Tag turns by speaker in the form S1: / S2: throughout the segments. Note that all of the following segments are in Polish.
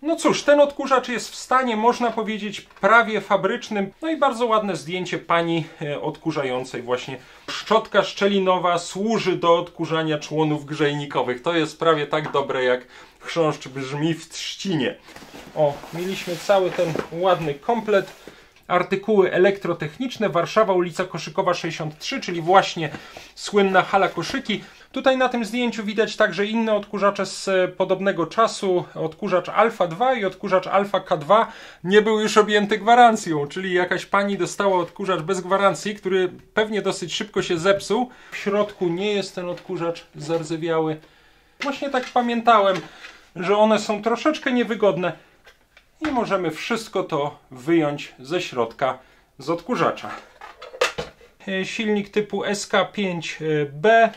S1: No cóż, ten odkurzacz jest w stanie, można powiedzieć, prawie fabrycznym. No i bardzo ładne zdjęcie pani odkurzającej. Właśnie szczotka szczelinowa służy do odkurzania członów grzejnikowych. To jest prawie tak dobre, jak chrząszcz brzmi w trzcinie. O, mieliśmy cały ten ładny komplet. Artykuły elektrotechniczne, Warszawa, ulica Koszykowa 63, czyli właśnie słynna hala Koszyki. Tutaj na tym zdjęciu widać także inne odkurzacze z podobnego czasu. Odkurzacz Alfa 2 i odkurzacz Alfa K2 nie był już objęty gwarancją, czyli jakaś pani dostała odkurzacz bez gwarancji, który pewnie dosyć szybko się zepsuł. W środku nie jest ten odkurzacz zardzewiały. Właśnie tak pamiętałem, że one są troszeczkę niewygodne i możemy wszystko to wyjąć ze środka z odkurzacza. Silnik typu SK5B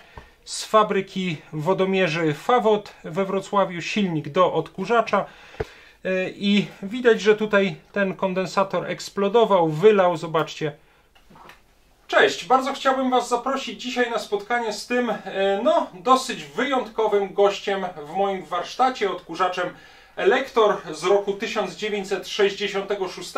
S1: z fabryki wodomierzy Fawot we Wrocławiu, silnik do odkurzacza i widać, że tutaj ten kondensator eksplodował, wylał, zobaczcie. Cześć, bardzo chciałbym Was zaprosić dzisiaj na spotkanie z tym, no, dosyć wyjątkowym gościem w moim warsztacie, odkurzaczem Elektor z roku 1966.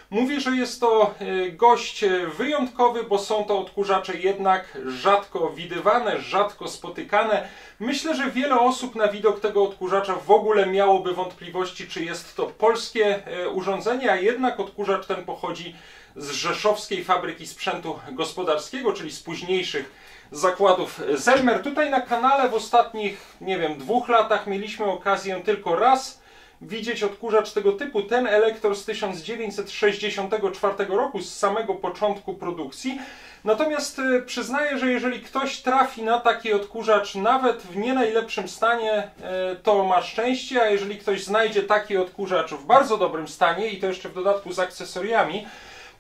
S1: Mówię, że jest to gość wyjątkowy, bo są to odkurzacze jednak rzadko widywane, rzadko spotykane. Myślę, że wiele osób na widok tego odkurzacza w ogóle miałoby wątpliwości, czy jest to polskie urządzenie, a jednak odkurzacz ten pochodzi z rzeszowskiej fabryki sprzętu gospodarskiego, czyli z późniejszych zakładów Zelmer. Tutaj na kanale w ostatnich, nie wiem, 2 latach mieliśmy okazję tylko raz widzieć odkurzacz tego typu. Ten Elektor z 1964 roku, z samego początku produkcji. Natomiast przyznaję, że jeżeli ktoś trafi na taki odkurzacz nawet w nie najlepszym stanie, to ma szczęście, a jeżeli ktoś znajdzie taki odkurzacz w bardzo dobrym stanie i to jeszcze w dodatku z akcesoriami,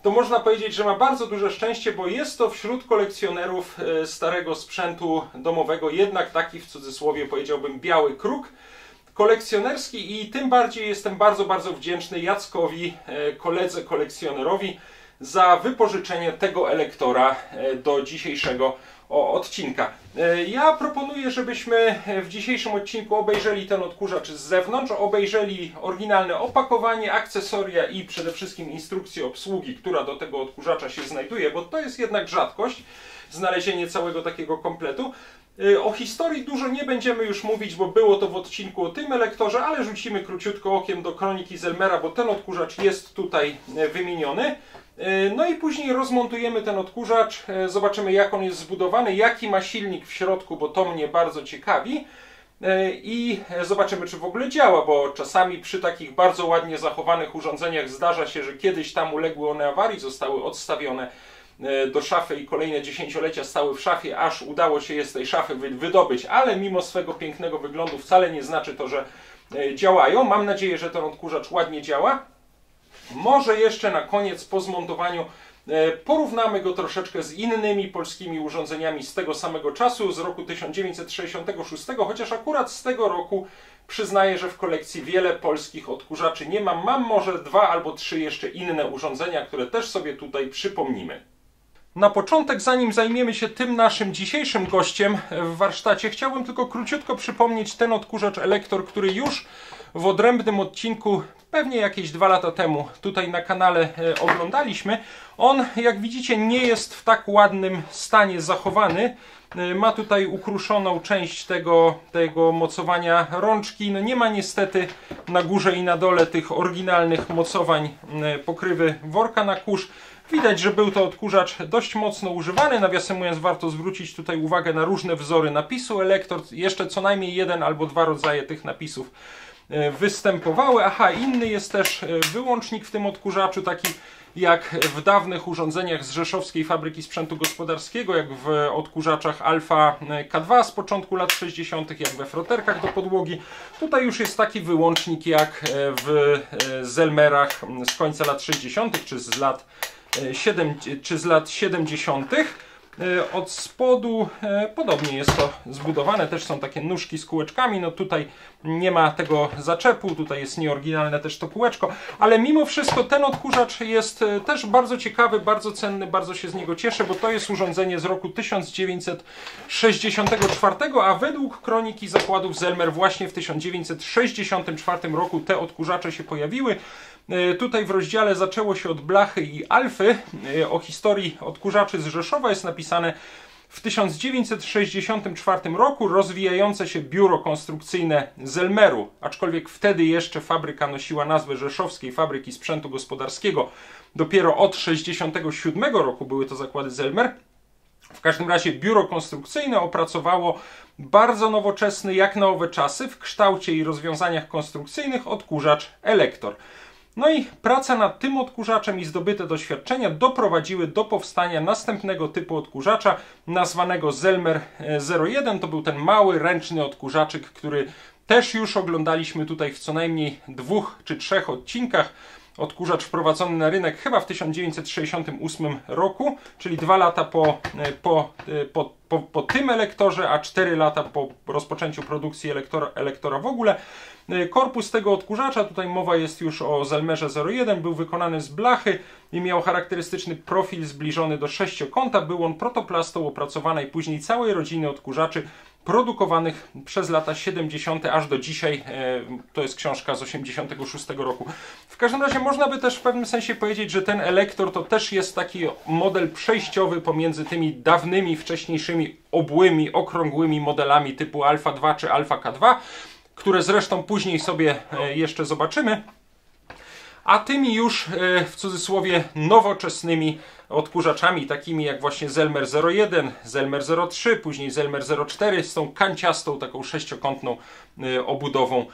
S1: to można powiedzieć, że ma bardzo duże szczęście, bo jest to wśród kolekcjonerów starego sprzętu domowego jednak taki, w cudzysłowie powiedziałbym, biały kruk kolekcjonerski i tym bardziej jestem bardzo, bardzo wdzięczny Jackowi, koledze kolekcjonerowi, za wypożyczenie tego Elektora do dzisiejszego odcinka. Ja proponuję, żebyśmy w dzisiejszym odcinku obejrzeli ten odkurzacz z zewnątrz, obejrzeli oryginalne opakowanie, akcesoria i przede wszystkim instrukcję obsługi, która do tego odkurzacza się znajduje, bo to jest jednak rzadkość, znalezienie całego takiego kompletu. O historii dużo nie będziemy już mówić, bo było to w odcinku o tym Elektorze, ale rzucimy króciutko okiem do kroniki Zelmera, bo ten odkurzacz jest tutaj wymieniony. No i później rozmontujemy ten odkurzacz, zobaczymy, jak on jest zbudowany, jaki ma silnik w środku, bo to mnie bardzo ciekawi. I zobaczymy, czy w ogóle działa, bo czasami przy takich bardzo ładnie zachowanych urządzeniach zdarza się, że kiedyś tam uległy one awarii, zostały odstawione do szafy i kolejne dziesięciolecia stały w szafie, aż udało się je z tej szafy wydobyć, ale mimo swego pięknego wyglądu wcale nie znaczy to, że działają. Mam nadzieję, że ten odkurzacz ładnie działa. Może jeszcze na koniec po zmontowaniu porównamy go troszeczkę z innymi polskimi urządzeniami z tego samego czasu, z roku 1966, chociaż akurat z tego roku przyznaję, że w kolekcji wiele polskich odkurzaczy nie mam. Mam może 2 albo 3 jeszcze inne urządzenia, które też sobie tutaj przypomnimy. Na początek, zanim zajmiemy się tym naszym dzisiejszym gościem w warsztacie, chciałbym tylko króciutko przypomnieć ten odkurzacz Elektor, który już w odrębnym odcinku, pewnie jakieś 2 lata temu, tutaj na kanale oglądaliśmy. On, jak widzicie, nie jest w tak ładnym stanie zachowany. Ma tutaj ukruszoną część tego mocowania rączki. No nie ma niestety na górze i na dole tych oryginalnych mocowań pokrywy worka na kurz. Widać, że był to odkurzacz dość mocno używany. Nawiasem mówiąc, warto zwrócić tutaj uwagę na różne wzory napisu Elektor. Jeszcze co najmniej 1 albo 2 rodzaje tych napisów występowały. Aha, inny jest też wyłącznik w tym odkurzaczu, taki jak w dawnych urządzeniach z rzeszowskiej fabryki sprzętu gospodarskiego, jak w odkurzaczach Alfa K2 z początku lat 60., jak we froterkach do podłogi. Tutaj już jest taki wyłącznik jak w Zelmerach z końca lat 60. czy z lat 70. Od spodu podobnie jest to zbudowane, też są takie nóżki z kółeczkami, no tutaj nie ma tego zaczepu, tutaj jest nieoryginalne też to kółeczko, ale mimo wszystko ten odkurzacz jest też bardzo ciekawy, bardzo cenny, bardzo się z niego cieszę, bo to jest urządzenie z roku 1964, a według kroniki zakładów Zelmer właśnie w 1964 roku te odkurzacze się pojawiły. Tutaj w rozdziale zaczęło się od blachy i alfy. O historii odkurzaczy z Rzeszowa jest napisane: w 1964 roku rozwijające się biuro konstrukcyjne Zelmeru, aczkolwiek wtedy jeszcze fabryka nosiła nazwę Rzeszowskiej Fabryki Sprzętu Gospodarskiego. Dopiero od 1967 roku były to zakłady Zelmer. W każdym razie biuro konstrukcyjne opracowało bardzo nowoczesny, jak na owe czasy, w kształcie i rozwiązaniach konstrukcyjnych odkurzacz Elektor. No i praca nad tym odkurzaczem i zdobyte doświadczenia doprowadziły do powstania następnego typu odkurzacza, nazwanego Zelmer 01. To był ten mały, ręczny odkurzaczyk, który też już oglądaliśmy tutaj w co najmniej 2 czy 3 odcinkach. Odkurzacz wprowadzony na rynek chyba w 1968 roku, czyli 2 lata po tym elektorze, a 4 lata po rozpoczęciu produkcji elektora w ogóle. Korpus tego odkurzacza, tutaj mowa jest już o Zelmerze 01, był wykonany z blachy i miał charakterystyczny profil zbliżony do sześciokąta. Był on protoplastą opracowanej później całej rodziny odkurzaczy produkowanych przez lata 70. aż do dzisiaj. To jest książka z 86 roku. W każdym razie można by też w pewnym sensie powiedzieć, że ten Elektor to też jest taki model przejściowy pomiędzy tymi dawnymi, wcześniejszymi, obłymi, okrągłymi modelami typu Alfa 2 czy Alfa K2, które zresztą później sobie jeszcze zobaczymy, a tymi już w cudzysłowie nowoczesnymi odkurzaczami, takimi jak właśnie Zelmer 01, Zelmer 03, później Zelmer 04 z tą kanciastą, taką sześciokątną obudową.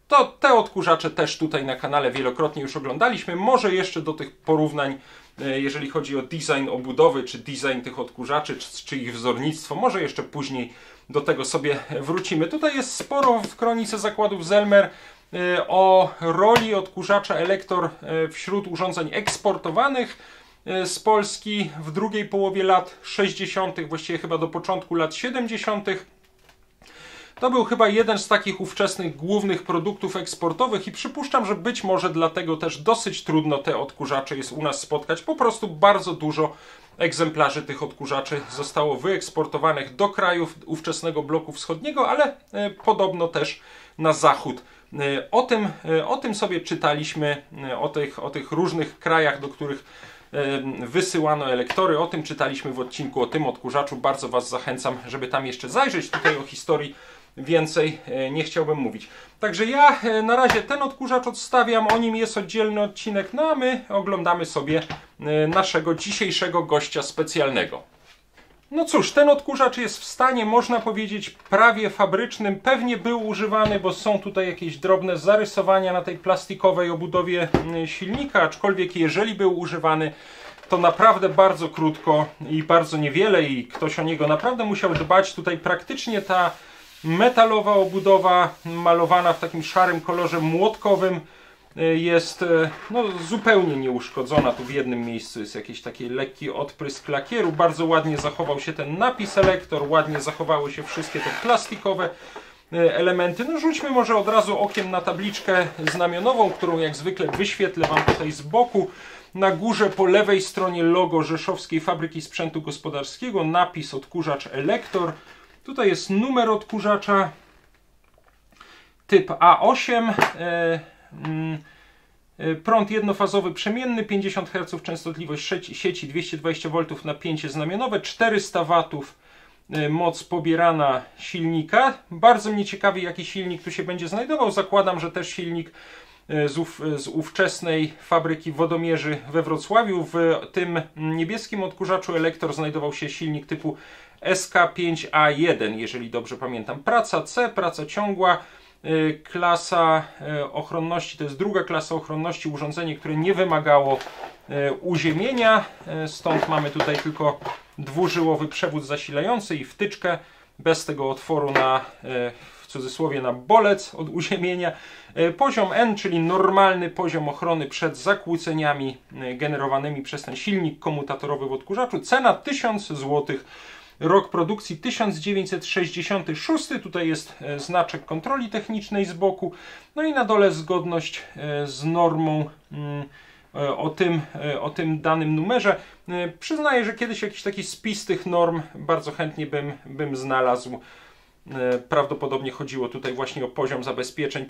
S1: To te odkurzacze też tutaj na kanale wielokrotnie już oglądaliśmy. Może jeszcze do tych porównań, jeżeli chodzi o design obudowy, czy design tych odkurzaczy, czy ich wzornictwo, może jeszcze później do tego sobie wrócimy. Tutaj jest sporo w kronice zakładów Zelmer o roli odkurzacza Elektor wśród urządzeń eksportowanych z Polski w drugiej połowie lat 60., właściwie chyba do początku lat 70. To był chyba jeden z takich ówczesnych głównych produktów eksportowych i przypuszczam, że być może dlatego też dosyć trudno te odkurzacze jest u nas spotkać. Po prostu bardzo dużo egzemplarzy tych odkurzaczy zostało wyeksportowanych do krajów ówczesnego bloku wschodniego, ale podobno też na zachód. O tym sobie czytaliśmy, o tych różnych krajach, do których wysyłano elektory. O tym czytaliśmy w odcinku o tym odkurzaczu. Bardzo Was zachęcam, żeby tam jeszcze zajrzeć. Tutaj o historii więcej nie chciałbym mówić. Także ja na razie ten odkurzacz odstawiam, o nim jest oddzielny odcinek, no a my oglądamy sobie naszego dzisiejszego gościa specjalnego. No cóż, ten odkurzacz jest w stanie, można powiedzieć, prawie fabrycznym. Pewnie był używany, bo są tutaj jakieś drobne zarysowania na tej plastikowej obudowie silnika, aczkolwiek jeżeli był używany, to naprawdę bardzo krótko i bardzo niewiele i ktoś o niego naprawdę musiał dbać. Tutaj praktycznie ta metalowa obudowa malowana w takim szarym kolorze młotkowym jest no, zupełnie nieuszkodzona. Tu w jednym miejscu jest jakiś taki lekki odprysk lakieru. Bardzo ładnie zachował się ten napis Elektor, ładnie zachowały się wszystkie te plastikowe elementy. No rzućmy może od razu okiem na tabliczkę znamionową, którą jak zwykle wyświetlę Wam tutaj z boku. Na górze po lewej stronie logo Rzeszowskiej Fabryki Sprzętu Gospodarskiego, napis odkurzacz Elektor. Tutaj jest numer odkurzacza, typ A8, prąd jednofazowy przemienny, 50 Hz częstotliwość sieci, 220 V napięcie znamionowe, 400 W moc pobierana silnika. Bardzo mnie ciekawi, jaki silnik tu się będzie znajdował. Zakładam, że też silnik z ówczesnej fabryki wodomierzy we Wrocławiu. W tym niebieskim odkurzaczu Elektor znajdował się silnik typu SK5A1, jeżeli dobrze pamiętam. Praca C, praca ciągła, klasa ochronności, to jest druga klasa ochronności, urządzenie, które nie wymagało uziemienia, stąd mamy tutaj tylko dwużyłowy przewód zasilający i wtyczkę bez tego otworu na w cudzysłowie na bolec od uziemienia. Poziom N, czyli normalny poziom ochrony przed zakłóceniami generowanymi przez ten silnik komutatorowy w odkurzaczu. Cena 1000 zł. Rok produkcji 1966. Tutaj jest znaczek kontroli technicznej z boku. No i na dole zgodność z normą o tym danym numerze. Przyznaję, że kiedyś jakiś taki spis tych norm bardzo chętnie bym znalazł. Prawdopodobnie chodziło tutaj właśnie o poziom zabezpieczeń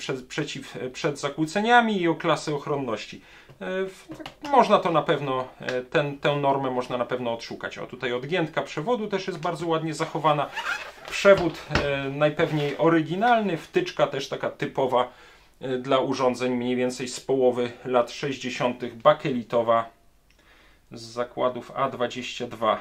S1: przed zakłóceniami i o klasę ochronności. Można to na pewno, tę normę można na pewno odszukać. O, tutaj odgiętka przewodu też jest bardzo ładnie zachowana. Przewód najpewniej oryginalny, wtyczka też taka typowa dla urządzeń mniej więcej z połowy lat 60. bakelitowa z zakładów A22.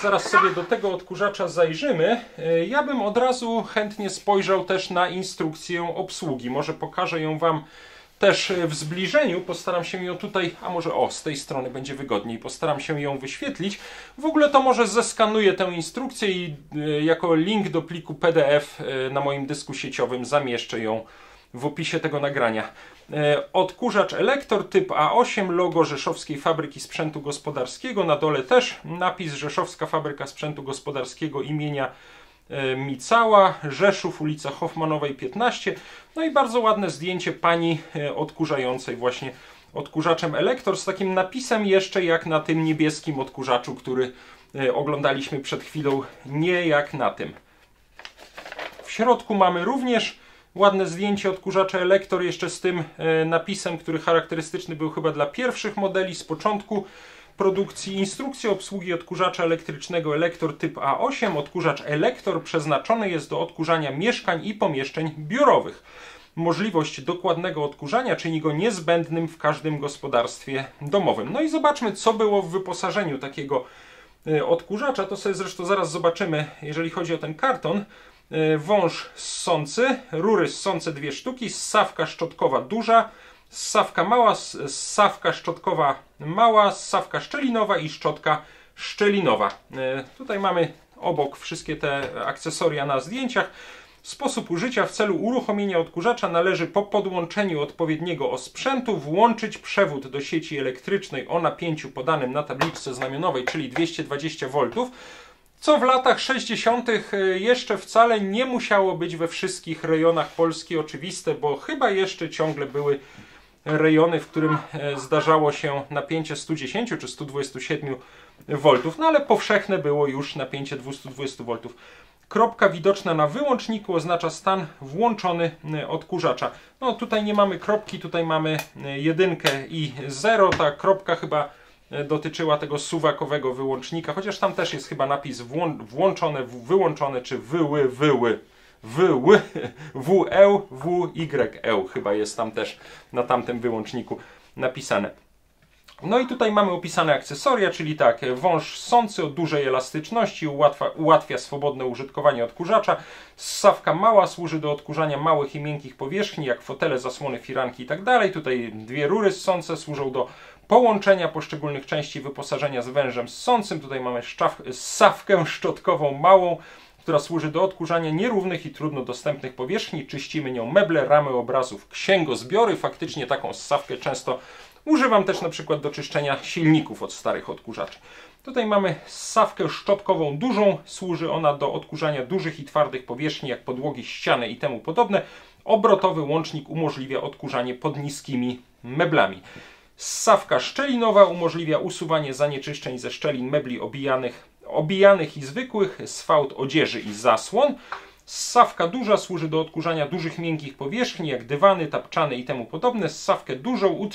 S1: Zaraz sobie do tego odkurzacza zajrzymy. Ja bym od razu chętnie spojrzał też na instrukcję obsługi. Może pokażę ją Wam też w zbliżeniu. Postaram się ją tutaj, a może z tej strony będzie wygodniej. Postaram się ją wyświetlić. W ogóle to może zeskanuję tę instrukcję i jako link do pliku PDF na moim dysku sieciowym zamieszczę ją w opisie tego nagrania. Odkurzacz Elektor typ A8, logo Rzeszowskiej Fabryki Sprzętu Gospodarskiego. Na dole też napis Rzeszowska Fabryka Sprzętu Gospodarskiego imienia Micała, Rzeszów, ulica Hoffmanowej 15. No i bardzo ładne zdjęcie pani odkurzającej właśnie odkurzaczem Elektor z takim napisem jeszcze jak na tym niebieskim odkurzaczu, który oglądaliśmy przed chwilą, nie jak na tym. W środku mamy również ładne zdjęcie odkurzacza Elektor jeszcze z tym napisem, który charakterystyczny był chyba dla pierwszych modeli z początku produkcji. Instrukcja obsługi odkurzacza elektrycznego Elektor typ A8. Odkurzacz Elektor przeznaczony jest do odkurzania mieszkań i pomieszczeń biurowych. Możliwość dokładnego odkurzania czyni go niezbędnym w każdym gospodarstwie domowym. No i zobaczmy, co było w wyposażeniu takiego odkurzacza. To sobie zresztą zaraz zobaczymy, jeżeli chodzi o ten karton. Wąż ssący, rury ssące 2 sztuki, ssawka szczotkowa duża, ssawka mała, ssawka szczotkowa mała, ssawka szczelinowa i szczotka szczelinowa. Tutaj mamy obok wszystkie te akcesoria na zdjęciach. Sposób użycia: w celu uruchomienia odkurzacza należy po podłączeniu odpowiedniego osprzętu włączyć przewód do sieci elektrycznej o napięciu podanym na tabliczce znamionowej, czyli 220 V. Co w latach 60. jeszcze wcale nie musiało być we wszystkich rejonach Polski oczywiste, bo chyba jeszcze ciągle były rejony, w którym zdarzało się napięcie 110 czy 127 V, no ale powszechne było już napięcie 220 V. Kropka widoczna na wyłączniku oznacza stan włączony odkurzacza. No tutaj nie mamy kropki, tutaj mamy 1 i 0. Ta kropka chyba dotyczyła tego suwakowego wyłącznika, chociaż tam też jest chyba napis włączone, wyłączone, czy WE, chyba jest tam też na tamtym wyłączniku napisane. No i tutaj mamy opisane akcesoria, czyli tak, wąż ssący o dużej elastyczności ułatwia swobodne użytkowanie odkurzacza. Ssawka mała służy do odkurzania małych i miękkich powierzchni, jak fotele, zasłony, firanki itd. Tutaj 2 rury ssące służą do połączenia poszczególnych części wyposażenia z wężem ssącym. Tutaj mamy ssawkę szczotkową małą, która służy do odkurzania nierównych i trudno dostępnych powierzchni. Czyścimy nią meble, ramy obrazów, księgozbiory. Faktycznie taką ssawkę często używam też na przykład do czyszczenia silników od starych odkurzaczy. Tutaj mamy ssawkę szczotkową dużą. Służy ona do odkurzania dużych i twardych powierzchni, jak podłogi, ściany i temu podobne. Obrotowy łącznik umożliwia odkurzanie pod niskimi meblami. Ssawka szczelinowa umożliwia usuwanie zanieczyszczeń ze szczelin mebli obijanych i zwykłych, z fałd odzieży i zasłon. Ssawka duża służy do odkurzania dużych miękkich powierzchni, jak dywany, tapczany i temu podobne. Ssawkę dużą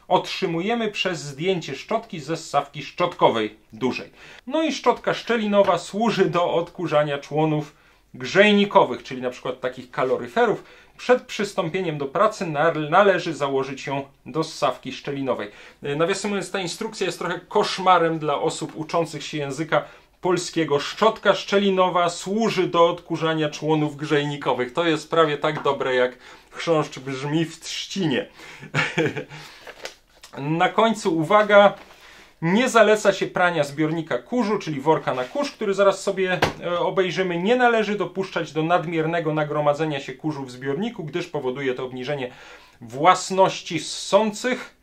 S1: otrzymujemy przez zdjęcie szczotki ze ssawki szczotkowej dużej. No i szczotka szczelinowa służy do odkurzania członów grzejnikowych, czyli na przykład takich kaloryferów. Przed przystąpieniem do pracy należy założyć ją do ssawki szczelinowej. Nawiasem mówiąc, ta instrukcja jest trochę koszmarem dla osób uczących się języka polskiego. Szczotka szczelinowa służy do odkurzania członów grzejnikowych. To jest prawie tak dobre, jak chrząszcz brzmi w trzcinie. Na końcu uwaga, Nie zaleca się prania zbiornika kurzu, czyli worka na kurz, który zaraz sobie obejrzymy. Nie należy dopuszczać do nadmiernego nagromadzenia się kurzu w zbiorniku, gdyż powoduje to obniżenie własności ssących.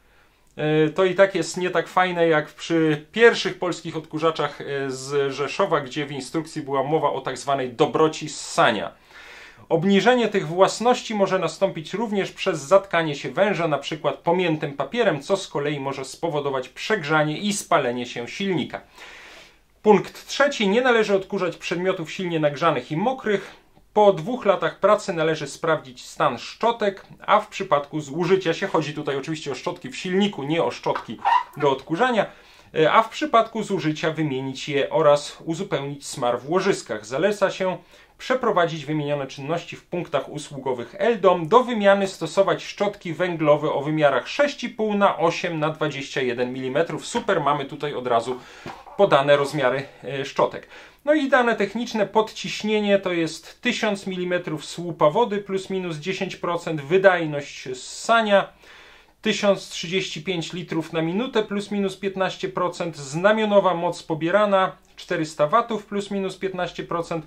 S1: To i tak jest nie tak fajne jak przy pierwszych polskich odkurzaczach z Rzeszowa, gdzie w instrukcji była mowa o tak zwanej dobroci ssania. Obniżenie tych własności może nastąpić również przez zatkanie się węża, na przykład pomiętym papierem, co z kolei może spowodować przegrzanie i spalenie się silnika. Punkt trzeci. Nie należy odkurzać przedmiotów silnie nagrzanych i mokrych. Po 2 latach pracy należy sprawdzić stan szczotek, a w przypadku zużycia się, chodzi tutaj oczywiście o szczotki w silniku, nie o szczotki do odkurzania, a w przypadku zużycia wymienić je oraz uzupełnić smar w łożyskach. Zaleca się przeprowadzić wymienione czynności w punktach usługowych Eldom. Do wymiany stosować szczotki węglowe o wymiarach 6,5 na 8 na 21 mm. Super, mamy tutaj od razu podane rozmiary szczotek. No i dane techniczne: podciśnienie to jest 1000 mm słupa wody plus minus 10%, wydajność ssania 1035 litrów na minutę plus minus 15%, znamionowa moc pobierana 400 W plus minus 15%,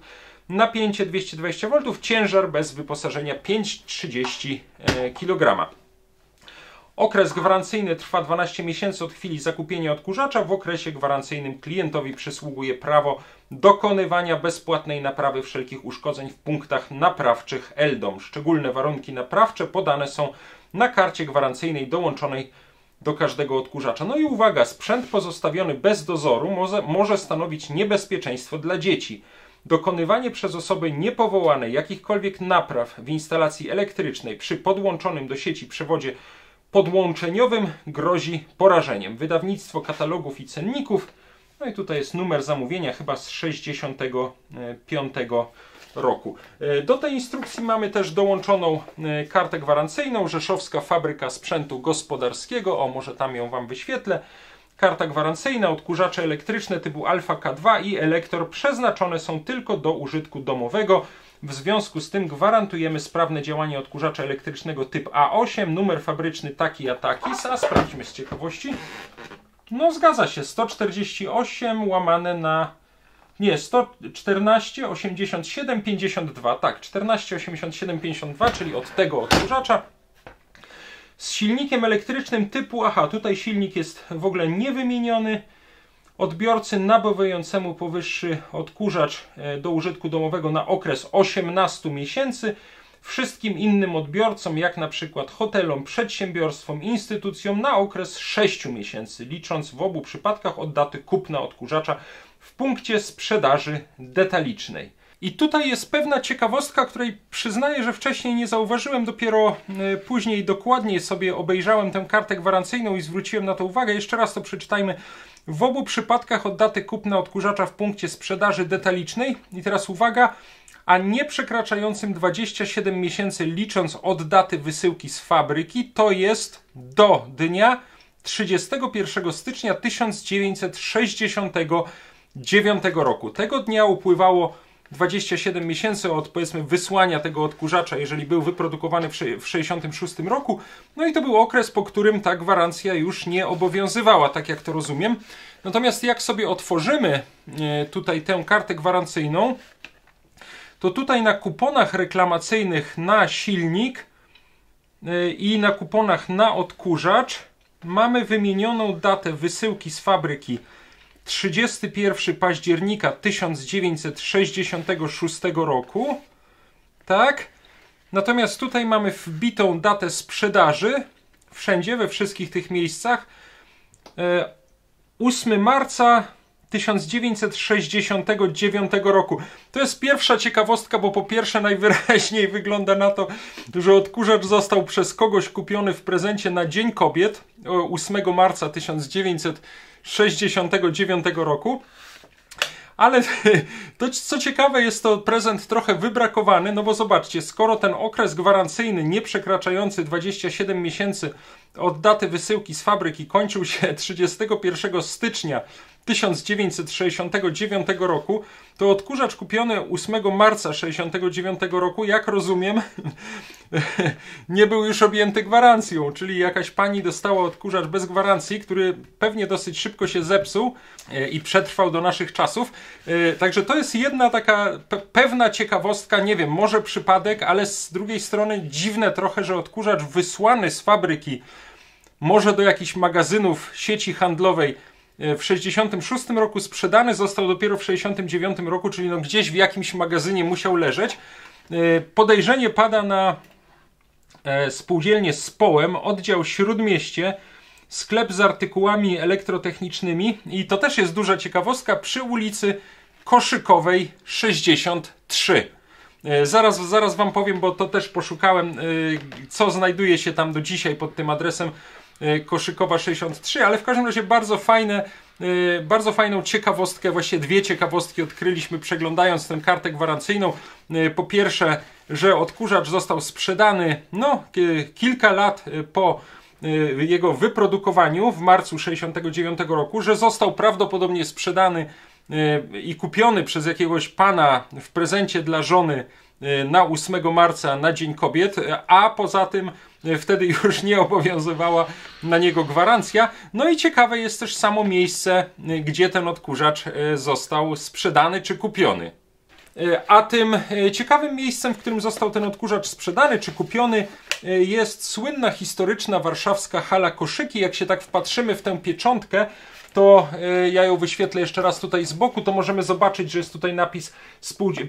S1: napięcie 220 V, ciężar bez wyposażenia 5,30 kg. Okres gwarancyjny trwa 12 miesięcy od chwili zakupienia odkurzacza. W okresie gwarancyjnym klientowi przysługuje prawo dokonywania bezpłatnej naprawy wszelkich uszkodzeń w punktach naprawczych Eldom. Szczególne warunki naprawcze podane są na karcie gwarancyjnej dołączonej do każdego odkurzacza. No i uwaga, sprzęt pozostawiony bez dozoru może stanowić niebezpieczeństwo dla dzieci. Dokonywanie przez osoby niepowołane jakichkolwiek napraw w instalacji elektrycznej przy podłączonym do sieci przewodzie podłączeniowym grozi porażeniem. Wydawnictwo katalogów i cenników. No i tutaj jest numer zamówienia, chyba z 1965 roku. Do tej instrukcji mamy też dołączoną kartę gwarancyjną. Rzeszowska Fabryka Sprzętu Gospodarskiego. O, może tam ją Wam wyświetlę. Karta gwarancyjna, odkurzacze elektryczne typu Alfa K2 i Elektor przeznaczone są tylko do użytku domowego. W związku z tym gwarantujemy sprawne działanie odkurzacza elektrycznego typ A8, numer fabryczny taki a taki. A sprawdźmy z ciekawości. No zgadza się, 148 łamane na... Nie, 114 87 52. Tak, 14 87 52, czyli od tego odkurzacza. Z silnikiem elektrycznym typu... Aha, tutaj silnik jest w ogóle niewymieniony. Odbiorcy nabywającemu powyższy odkurzacz do użytku domowego na okres 18 miesięcy. Wszystkim innym odbiorcom, jak na przykład hotelom, przedsiębiorstwom, instytucjom, na okres 6 miesięcy, licząc w obu przypadkach od daty kupna odkurzacza w punkcie sprzedaży detalicznej. I tutaj jest pewna ciekawostka, której przyznaję, że wcześniej nie zauważyłem, dopiero później dokładniej sobie obejrzałem tę kartę gwarancyjną i zwróciłem na to uwagę. Jeszcze raz to przeczytajmy. W obu przypadkach od daty kupna odkurzacza w punkcie sprzedaży detalicznej, i teraz uwaga, a nie przekraczającym 27 miesięcy licząc od daty wysyłki z fabryki, to jest do dnia 31 stycznia 1969 roku. Tego dnia upływało 27 miesięcy od, powiedzmy, wysłania tego odkurzacza, jeżeli był wyprodukowany w 1966 roku. No i to był okres, po którym ta gwarancja już nie obowiązywała, tak jak to rozumiem. Natomiast jak sobie otworzymy tutaj tę kartę gwarancyjną, to tutaj na kuponach reklamacyjnych na silnik i na kuponach na odkurzacz mamy wymienioną datę wysyłki z fabryki 31 października 1966 roku. Tak? Natomiast tutaj mamy wbitą datę sprzedaży, wszędzie, we wszystkich tych miejscach, 8 marca 1969 roku. To jest pierwsza ciekawostka, bo po pierwsze najwyraźniej wygląda na to, że odkurzacz został przez kogoś kupiony w prezencie na Dzień Kobiet 8 marca 1969 roku. Ale to, co ciekawe, jest to prezent trochę wybrakowany, no bo zobaczcie, skoro ten okres gwarancyjny nie przekraczający 27 miesięcy od daty wysyłki z fabryki kończył się 31 stycznia 1969 roku, to odkurzacz kupiony 8 marca 1969 roku, jak rozumiem, nie był już objęty gwarancją, czyli jakaś pani dostała odkurzacz bez gwarancji, który pewnie dosyć szybko się zepsuł i przetrwał do naszych czasów. Także to jest jedna taka pewna ciekawostka, nie wiem, może przypadek, ale z drugiej strony dziwne trochę, że odkurzacz wysłany z fabryki, może do jakichś magazynów sieci handlowej, w 1966 roku sprzedany został dopiero w 1969 roku, czyli no gdzieś w jakimś magazynie musiał leżeć. Podejrzenie pada na spółdzielnię Społem, oddział Śródmieście, sklep z artykułami elektrotechnicznymi i to też jest duża ciekawostka, przy ulicy Koszykowej 63. Zaraz wam powiem, bo to też poszukałem, co znajduje się tam do dzisiaj pod tym adresem Koszykowa 63, ale w każdym razie bardzo fajną ciekawostkę, właściwie dwie ciekawostki odkryliśmy przeglądając tę kartę gwarancyjną. Po pierwsze, że odkurzacz został sprzedany kilka lat po jego wyprodukowaniu w marcu 1969 roku, że został prawdopodobnie sprzedany i kupiony przez jakiegoś pana w prezencie dla żony na 8 marca, na Dzień Kobiet, a poza tym wtedy już nie obowiązywała na niego gwarancja. No i ciekawe jest też samo miejsce, gdzie ten odkurzacz został sprzedany czy kupiony. A tym ciekawym miejscem, w którym został ten odkurzacz sprzedany czy kupiony, jest słynna historyczna warszawska hala Koszyki. Jak się tak wpatrzymy w tę pieczątkę, to ja ją wyświetlę jeszcze raz tutaj z boku, to możemy zobaczyć, że jest tutaj napis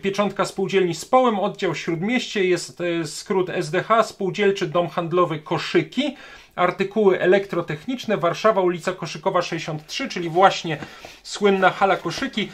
S1: pieczątka spółdzielni Społem, oddział Śródmieście, jest skrót SDH, Spółdzielczy Dom Handlowy Koszyki, artykuły elektrotechniczne, Warszawa, ulica Koszykowa 63, czyli właśnie słynna hala Koszyki.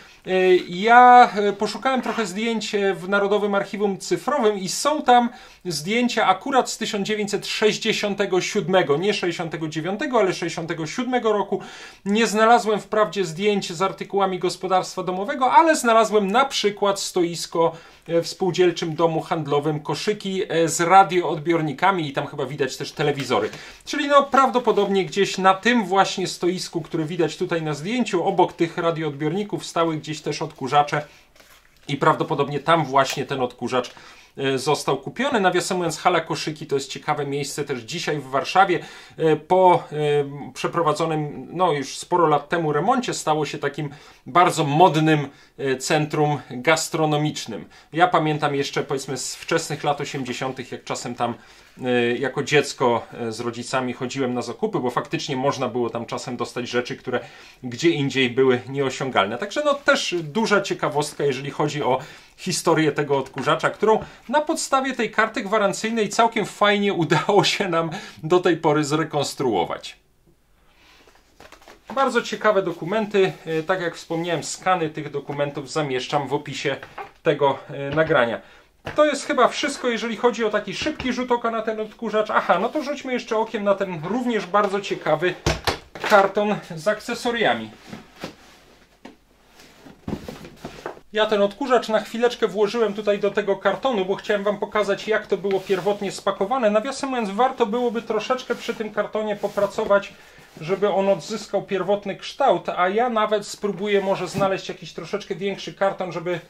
S1: Ja poszukałem trochę zdjęć w Narodowym Archiwum Cyfrowym i są tam zdjęcia akurat z 1967, nie 69, ale 67 roku. Nie znalazłem wprawdzie zdjęć z artykułami gospodarstwa domowego, ale znalazłem na przykład stoisko w Spółdzielczym Domu Handlowym Koszyki z radioodbiornikami i tam chyba widać też telewizory. Czyli no prawdopodobnie gdzieś na tym właśnie stoisku, które widać tutaj na zdjęciu, obok tych radioodbiorników stały gdzieś też odkurzacze i prawdopodobnie tam właśnie ten odkurzacz został kupiony. Nawiasem mówiąc, hala Koszyki to jest ciekawe miejsce też dzisiaj w Warszawie. Po przeprowadzonym już sporo lat temu remoncie stało się takim bardzo modnym centrum gastronomicznym. Ja pamiętam jeszcze powiedzmy z wczesnych lat 80., jak czasem tam jako dziecko z rodzicami chodziłem na zakupy, bo faktycznie można było tam czasem dostać rzeczy, które gdzie indziej były nieosiągalne. Także no też duża ciekawostka, jeżeli chodzi o historię tego odkurzacza, którą na podstawie tej karty gwarancyjnej całkiem fajnie udało się nam do tej pory zrekonstruować. Bardzo ciekawe dokumenty. Tak jak wspomniałem, skany tych dokumentów zamieszczam w opisie tego nagrania. To jest chyba wszystko, jeżeli chodzi o taki szybki rzut oka na ten odkurzacz. Aha, no to rzućmy jeszcze okiem na ten również bardzo ciekawy karton z akcesoriami. Ja ten odkurzacz na chwileczkę włożyłem tutaj do tego kartonu, bo chciałem wam pokazać, jak to było pierwotnie spakowane. Nawiasem mówiąc, warto byłoby troszeczkę przy tym kartonie popracować, żeby on odzyskał pierwotny kształt, a ja nawet spróbuję może znaleźć jakiś troszeczkę większy karton, żeby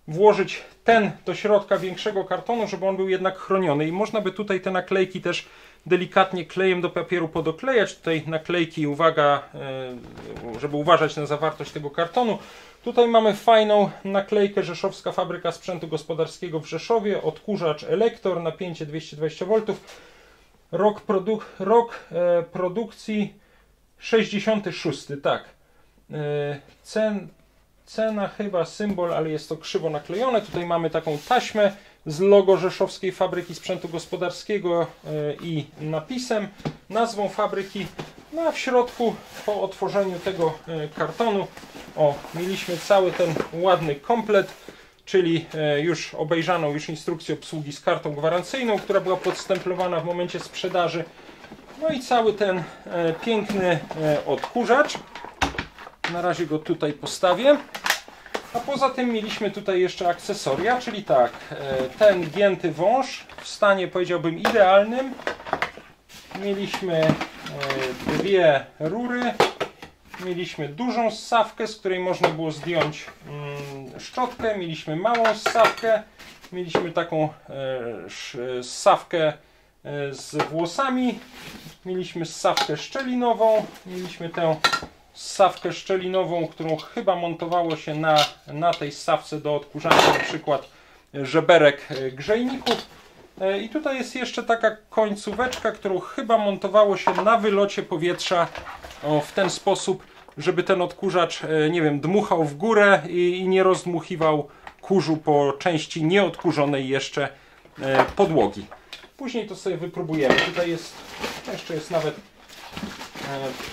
S1: włożyć ten do środka większego kartonu, żeby on był jednak chroniony. I można by tutaj te naklejki też delikatnie klejem do papieru podoklejać. Tutaj naklejki, uwaga, żeby uważać na zawartość tego kartonu. Tutaj mamy fajną naklejkę Rzeszowska Fabryka Sprzętu Gospodarskiego w Rzeszowie, odkurzacz Elektor, napięcie 220 V, rok produkcji 66, tak. Cena chyba symbol, ale jest to krzywo naklejone. Tutaj mamy taką taśmę z logo Rzeszowskiej Fabryki Sprzętu Gospodarskiego i napisem, nazwą fabryki. No a w środku po otworzeniu tego kartonu mieliśmy cały ten ładny komplet, czyli już obejrzaną instrukcję obsługi z kartą gwarancyjną, która była podstemplowana w momencie sprzedaży. No i cały ten piękny odkurzacz. Na razie go tutaj postawię. A poza tym mieliśmy tutaj jeszcze akcesoria, czyli tak, ten gięty wąż w stanie, powiedziałbym, idealnym. mieliśmy dwie rury, mieliśmy dużą ssawkę, z której można było zdjąć szczotkę, mieliśmy małą ssawkę, mieliśmy taką ssawkę z włosami, mieliśmy ssawkę szczelinową, mieliśmy tę ssawkę szczelinową, którą chyba montowało się na tej ssawce do odkurzania na przykład żeberek grzejników. I tutaj jest jeszcze taka końcóweczka, którą chyba montowało się na wylocie powietrza w ten sposób, żeby ten odkurzacz, nie wiem, dmuchał w górę i nie rozdmuchiwał kurzu po części nieodkurzonej jeszcze podłogi. Później to sobie wypróbujemy. Tutaj jeszcze jest nawet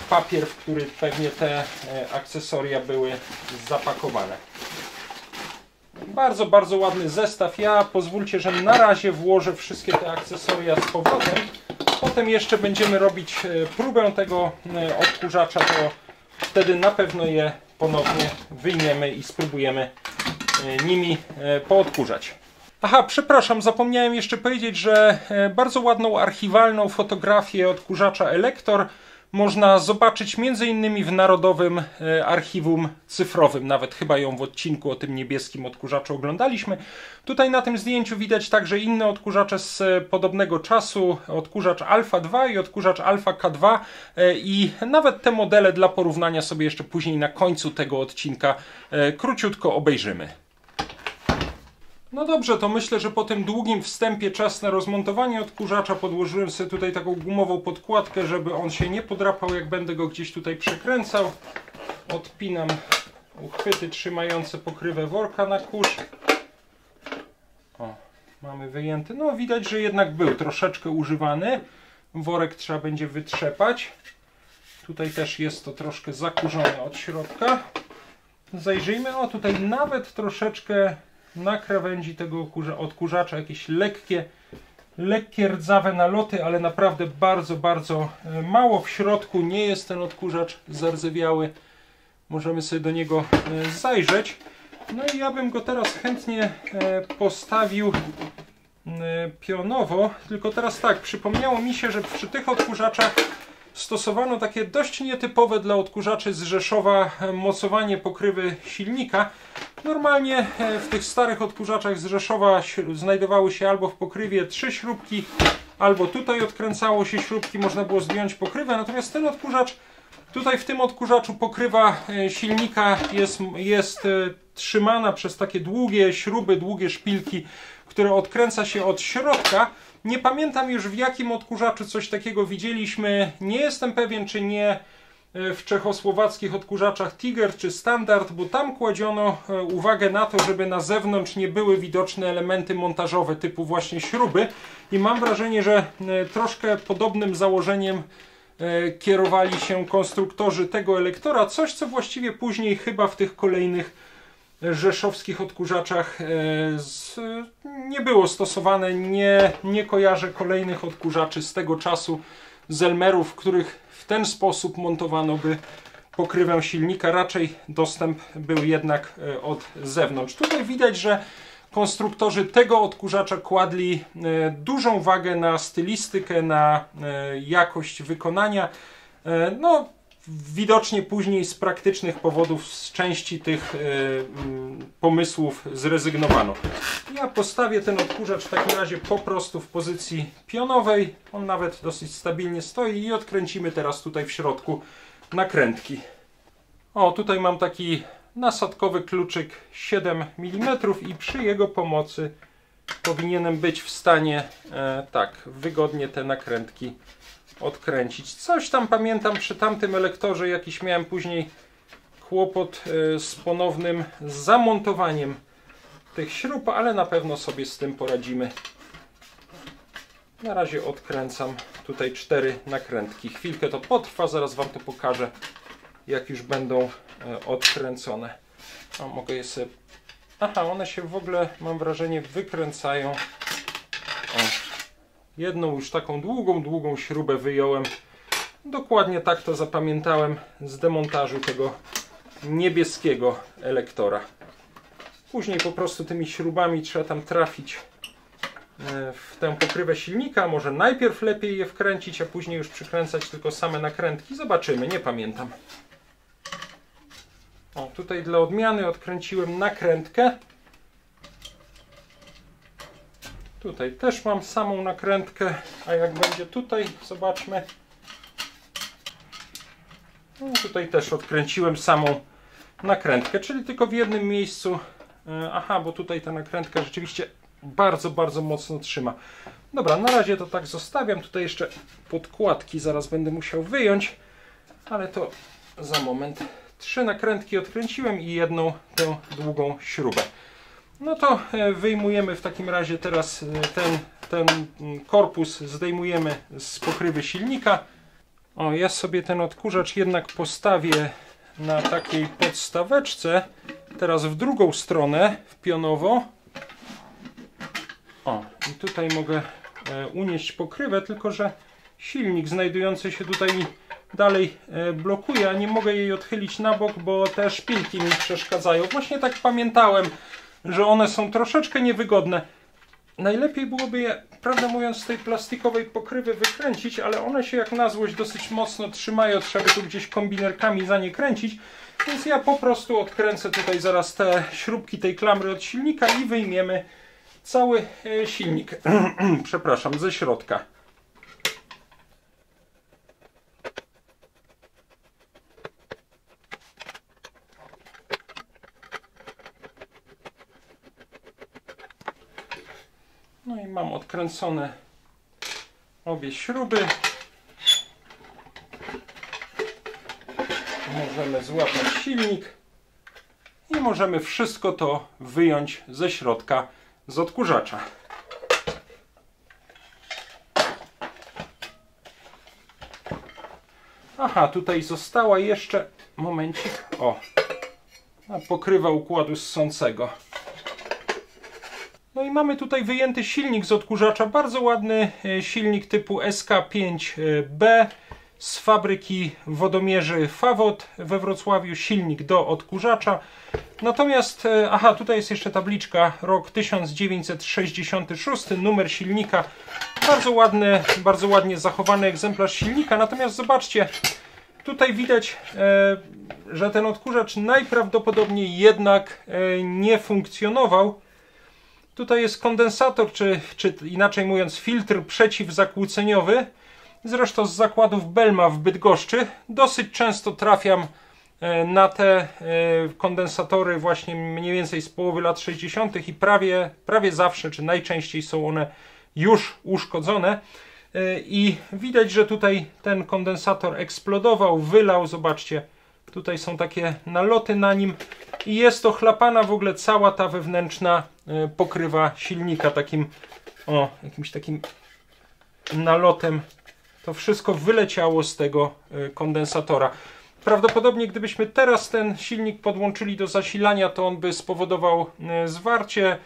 S1: papier, w który pewnie te akcesoria były zapakowane. Bardzo, bardzo ładny zestaw. Ja pozwólcie, że na razie włożę wszystkie te akcesoria z powrotem. Potem jeszcze będziemy robić próbę tego odkurzacza, to wtedy na pewno je ponownie wyjmiemy i spróbujemy nimi poodkurzać. Aha, przepraszam, zapomniałem jeszcze powiedzieć, że bardzo ładną archiwalną fotografię odkurzacza Elektor można zobaczyć m.in. w Narodowym Archiwum Cyfrowym. Nawet chyba ją w odcinku o tym niebieskim odkurzaczu oglądaliśmy. Tutaj na tym zdjęciu widać także inne odkurzacze z podobnego czasu. Odkurzacz Alpha 2 i odkurzacz Alpha K2 i nawet te modele dla porównania sobie jeszcze później na końcu tego odcinka króciutko obejrzymy. No dobrze, to myślę, że po tym długim wstępie czas na rozmontowanie odkurzacza. Podłożyłem sobie tutaj taką gumową podkładkę, żeby on się nie podrapał, jak będę go gdzieś tutaj przekręcał. Odpinam uchwyty trzymające pokrywę worka na kurz. O, mamy wyjęty. No widać, że jednak był troszeczkę używany. Worek trzeba będzie wytrzepać. Tutaj też jest to troszkę zakurzone od środka. Zajrzyjmy. O, tutaj nawet troszeczkę na krawędzi tego odkurzacza jakieś lekkie rdzawe naloty, ale naprawdę bardzo, bardzo mało. W środku nie jest ten odkurzacz zardzewiały. Możemy sobie do niego zajrzeć. No i ja bym go teraz chętnie postawił pionowo. Tylko teraz tak, przypomniało mi się, że przy tych odkurzaczach stosowano takie dość nietypowe dla odkurzaczy z Rzeszowa mocowanie pokrywy silnika. Normalnie w tych starych odkurzaczach z Rzeszowa znajdowały się albo w pokrywie 3 śrubki, albo tutaj odkręcało się śrubki, można było zdjąć pokrywę. Natomiast ten odkurzacz, tutaj w tym odkurzaczu pokrywa silnika jest trzymana przez takie długie śruby, długie szpilki, które odkręca się od środka. Nie pamiętam już, w jakim odkurzaczu coś takiego widzieliśmy. Nie jestem pewien, czy nie w czechosłowackich odkurzaczach Tiger czy Standard, bo tam kładziono uwagę na to, żeby na zewnątrz nie były widoczne elementy montażowe typu właśnie śruby. I mam wrażenie, że troszkę podobnym założeniem kierowali się konstruktorzy tego Elektora. Coś, co właściwie później chyba w tych kolejnych rzeszowskich odkurzaczach nie było stosowane. Nie kojarzę kolejnych odkurzaczy z tego czasu z Elmerów, w których w ten sposób montowano by pokrywę silnika. Raczej dostęp był jednak od zewnątrz. Tutaj widać, że konstruktorzy tego odkurzacza kładli dużą wagę na stylistykę, na jakość wykonania. No, widocznie później z praktycznych powodów z części tych pomysłów zrezygnowano. Ja postawię ten odkurzacz w takim razie po prostu w pozycji pionowej. On nawet dosyć stabilnie stoi i odkręcimy teraz tutaj w środku nakrętki. O, tutaj mam taki nasadkowy kluczyk 7 mm i przy jego pomocy powinienem być w stanie tak wygodnie te nakrętki odkręcić. Coś tam pamiętam przy tamtym Elektorze, jakiś miałem później kłopot z ponownym zamontowaniem tych śrub, ale na pewno sobie z tym poradzimy. Na razie odkręcam tutaj 4 nakrętki. Chwilkę to potrwa, zaraz Wam to pokażę, jak już będą odkręcone. O, mogę je sobie... Aha, one się w ogóle, mam wrażenie, wykręcają. O. Jedną już taką długą śrubę wyjąłem. Dokładnie tak to zapamiętałem z demontażu tego niebieskiego Elektora. Później po prostu tymi śrubami trzeba tam trafić w tę pokrywę silnika. Może najpierw lepiej je wkręcić, a później już przykręcać tylko same nakrętki. Zobaczymy, nie pamiętam. O, tutaj dla odmiany odkręciłem nakrętkę. Tutaj też mam samą nakrętkę, a jak będzie tutaj, zobaczmy. No, tutaj też odkręciłem samą nakrętkę, czyli tylko w jednym miejscu. Aha, bo tutaj ta nakrętka rzeczywiście bardzo, bardzo mocno trzyma. Dobra, na razie to tak zostawiam. Tutaj jeszcze podkładki zaraz będę musiał wyjąć, ale to za moment. 3 nakrętki odkręciłem i jedną tę długą śrubę. No to wyjmujemy w takim razie teraz ten korpus, zdejmujemy z pokrywy silnika. O, ja sobie ten odkurzacz jednak postawię na takiej podstaweczce. Teraz w drugą stronę, w pionowo. O, i tutaj mogę unieść pokrywę, tylko że silnik znajdujący się tutaj mi dalej blokuje, a nie mogę jej odchylić na bok, bo te szpilki mi przeszkadzają. Właśnie tak pamiętałem, że one są troszeczkę niewygodne. Najlepiej byłoby je, prawdę mówiąc, z tej plastikowej pokrywy wykręcić, ale one się jak na złość dosyć mocno trzymają, trzeba by tu gdzieś kombinerkami za nie kręcić, więc ja po prostu odkręcę tutaj zaraz te śrubki tej klamry od silnika i wyjmiemy cały silnik, przepraszam, ze środka. No i mam odkręcone obie śruby. Możemy złapać silnik i możemy wszystko to wyjąć ze środka z odkurzacza. Aha, tutaj została jeszcze, momencik, o, pokrywa układu ssącego. No i mamy tutaj wyjęty silnik z odkurzacza, bardzo ładny silnik typu SK5B z fabryki wodomierzy Fawot we Wrocławiu, silnik do odkurzacza. Natomiast, aha, tutaj jest jeszcze tabliczka, rok 1966, numer silnika, bardzo ładnie zachowany egzemplarz silnika. Natomiast zobaczcie, tutaj widać, że ten odkurzacz najprawdopodobniej jednak nie funkcjonował. Tutaj jest kondensator, czy inaczej mówiąc filtr przeciwzakłóceniowy. Zresztą z zakładów Belma w Bydgoszczy. Dosyć często trafiam na te kondensatory właśnie mniej więcej z połowy lat 60. i prawie zawsze, czy najczęściej są one już uszkodzone. I widać, że tutaj ten kondensator eksplodował, wylał, zobaczcie. Tutaj są takie naloty na nim i jest to chlapana w ogóle cała ta wewnętrzna pokrywa silnika jakimś takim nalotem. To wszystko wyleciało z tego kondensatora. Prawdopodobnie gdybyśmy teraz ten silnik podłączyli do zasilania, to on by spowodował zwarcie,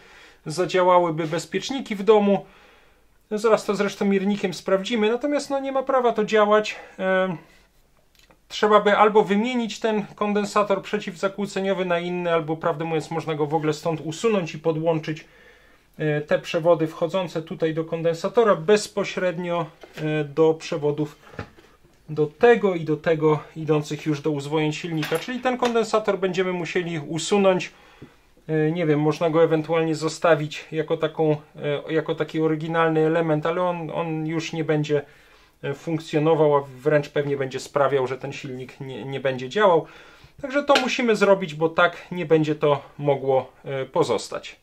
S1: zadziałałyby bezpieczniki w domu. Zaraz to zresztą miernikiem sprawdzimy, natomiast no nie ma prawa to działać. Trzeba by albo wymienić ten kondensator przeciwzakłóceniowy na inny, albo prawdę mówiąc można go w ogóle stąd usunąć i podłączyć te przewody wchodzące tutaj do kondensatora bezpośrednio do przewodów do tego i do tego idących już do uzwojeń silnika. Czyli ten kondensator będziemy musieli usunąć. Nie wiem, można go ewentualnie zostawić jako taki oryginalny element, ale on już nie będzie funkcjonował, a wręcz pewnie będzie sprawiał, że ten silnik nie będzie działał. Także to musimy zrobić, bo tak nie będzie to mogło pozostać.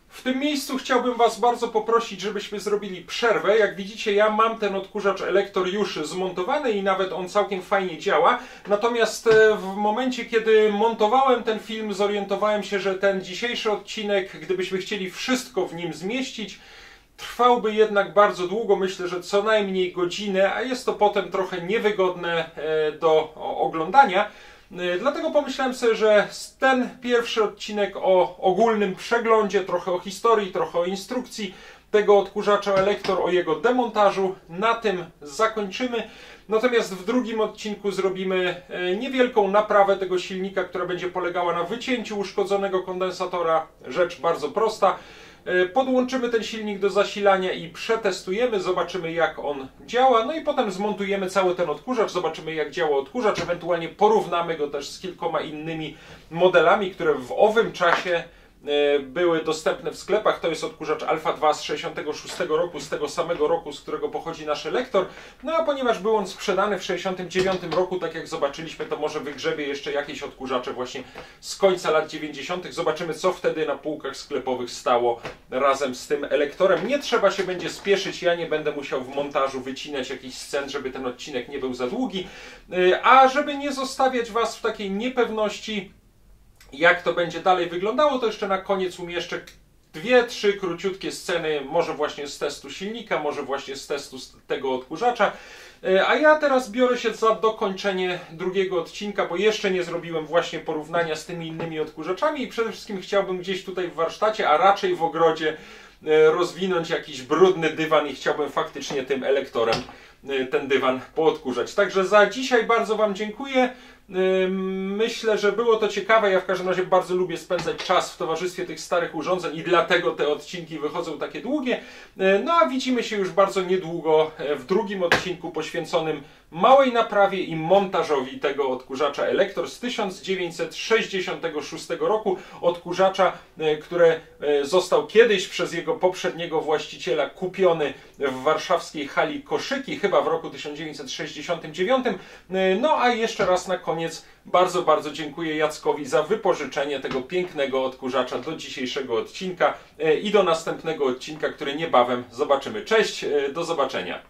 S1: W tym miejscu chciałbym Was bardzo poprosić, żebyśmy zrobili przerwę. Jak widzicie, ja mam ten odkurzacz Elektor już zmontowany i nawet on całkiem fajnie działa. Natomiast w momencie, kiedy montowałem ten film, zorientowałem się, że ten dzisiejszy odcinek, gdybyśmy chcieli wszystko w nim zmieścić, trwałby jednak bardzo długo, myślę, że co najmniej godzinę, a jest to potem trochę niewygodne do oglądania. Dlatego pomyślałem sobie, że ten pierwszy odcinek o ogólnym przeglądzie, trochę o historii, trochę o instrukcji tego odkurzacza Elektor, o jego demontażu, na tym zakończymy. Natomiast w drugim odcinku zrobimy niewielką naprawę tego silnika, która będzie polegała na wycięciu uszkodzonego kondensatora. Rzecz bardzo prosta. Podłączymy ten silnik do zasilania i przetestujemy, zobaczymy jak on działa, no i potem zmontujemy cały ten odkurzacz, zobaczymy jak działa odkurzacz, ewentualnie porównamy go też z kilkoma innymi modelami, które w owym czasie były dostępne w sklepach. To jest odkurzacz Alpha 2 z 66 roku, z tego samego roku, z którego pochodzi nasz Elektor. No a ponieważ był on sprzedany w 69 roku, tak jak zobaczyliśmy, to może wygrzebie jeszcze jakieś odkurzacze właśnie z końca lat 90. Zobaczymy, co wtedy na półkach sklepowych stało razem z tym Elektorem. Nie trzeba się będzie spieszyć, ja nie będę musiał w montażu wycinać jakichś scen, żeby ten odcinek nie był za długi. A żeby nie zostawiać Was w takiej niepewności, jak to będzie dalej wyglądało, to jeszcze na koniec umieszczę 2-3 króciutkie sceny, może właśnie z testu silnika, może właśnie z testu tego odkurzacza. A ja teraz biorę się za dokończenie drugiego odcinka, bo jeszcze nie zrobiłem właśnie porównania z tymi innymi odkurzaczami i przede wszystkim chciałbym gdzieś tutaj w warsztacie, a raczej w ogrodzie rozwinąć jakiś brudny dywan i chciałbym faktycznie tym Elektorem ten dywan poodkurzać. Także za dzisiaj bardzo Wam dziękuję. Myślę, że było to ciekawe. Ja w każdym razie bardzo lubię spędzać czas w towarzystwie tych starych urządzeń i dlatego te odcinki wychodzą takie długie. No a widzimy się już bardzo niedługo w drugim odcinku poświęconym małej naprawie i montażowi tego odkurzacza Elektor z 1966 roku. Odkurzacza, który został kiedyś przez jego poprzedniego właściciela kupiony w warszawskiej hali Koszyki, chyba w roku 1969. No a jeszcze raz na koniec bardzo dziękuję Jackowi za wypożyczenie tego pięknego odkurzacza do dzisiejszego odcinka i do następnego odcinka, który niebawem zobaczymy. Cześć, do zobaczenia.